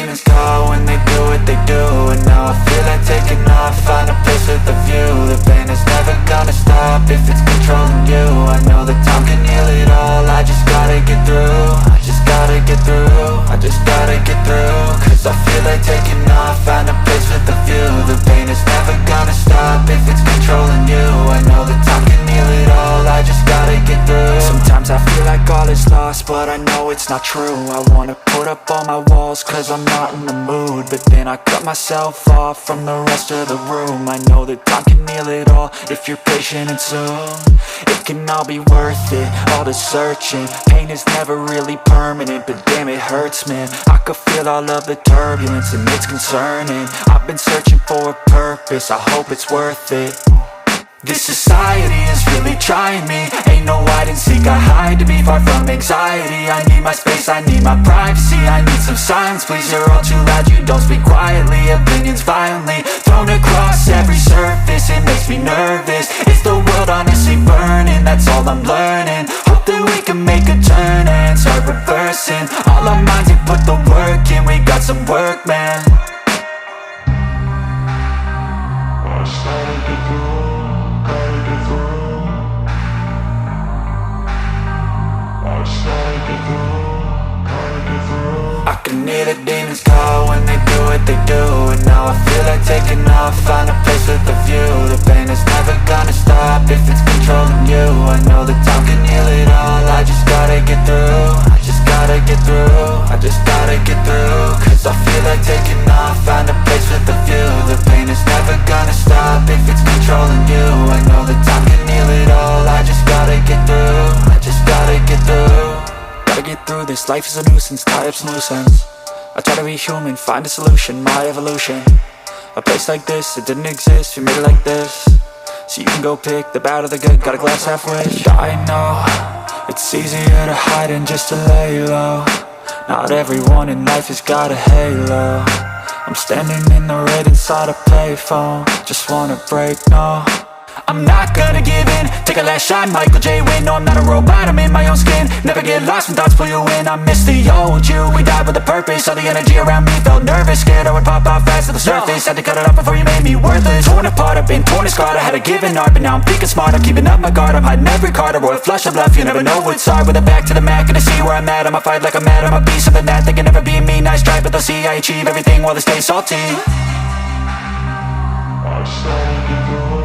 demons call when they do what they do. And now I feel like taking off, find a place with a view. The pain is never gonna stop if it's controlling you. I know that time can heal it all, I just gotta get through. I just gotta get through, I just gotta get through. Cause I feel like taking off, find a place with a view. The pain is never gonna stop if it's controlling you. I know that time can heal it all, I just gotta get through. Sometimes I feel like all is lost, but I know it's not true. I wanna put up all my walls cause I'm not in the mood, but then I cut myself off from the rest of the room. I know that time can heal it all if you're patient and soon. It can all be worth it, all the searching. Pain is never really permanent, but damn it hurts, man. I could feel all of the turbulence and it's concerning. I've been searching for a purpose, I hope it's worth it. This society is really trying me. Ain't no hide and seek, I hide to be far from anxiety. I need my space, I need my privacy. I need some silence, please, you're all too loud. You don't speak quietly, opinions violently thrown across every surface. It makes me nervous, is the world honestly burning? That's all I'm learning. Hope that we can make a turn and start reversing. All our minds and put the work in, we got some work, man. I started to grow. I can hear the demons call when they do what they do. And now I feel like taking off, find a place with a view. The pain is never gonna stop if it's controlling you. I know that time can heal it all, I just gotta get through. I just gotta get through, I just gotta get through. Cause I feel like taking off, find a place with a view. The pain is never gonna stop if it's controlling you. I know that time can heal it all, I just gotta get through. I just gotta get through. Gotta get through this, life is a nuisance, tie up some loose ends. I try to be human, find a solution, my evolution. A place like this, it didn't exist, we made it like this. So you can go pick the bad or the good, got a glass halfway. I know, it's easier to hide than just to lay low. Not everyone in life has got a halo. I'm standing in the red inside a payphone. Just wanna break, no, I'm not gonna give in. Take a last shot, Michael J. Win. No, I'm not a robot, I'm in my own skin. Never get lost when thoughts pull you in. I miss the old you, we died with a purpose. All the energy around me felt nervous, scared I would pop off fast to the surface. Had to cut it off before you made me worthless. Torn apart, I've been torn and scarred. I had a given art, but now I'm thinking smart. I'm keeping up my guard, I'm hiding every card. A royal flush of love, you never know what's hard. With a back to the mat, gonna see where I'm at. I'ma fight like I'm mad, I'ma be something that they can never be me. Nice try, but they'll see I achieve everything while they stay salty. I started to grow.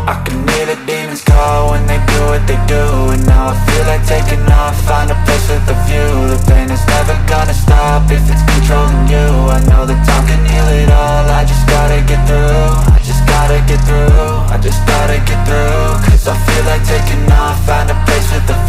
I can hear the demons call when they do what they do. And now I feel like taking off, find a place with a view. The pain is never gonna stop if it's controlling you. I know that time can heal it all, I just gotta get through. I just gotta get through, I just gotta get through. Cause I feel like taking off, find a place with a view.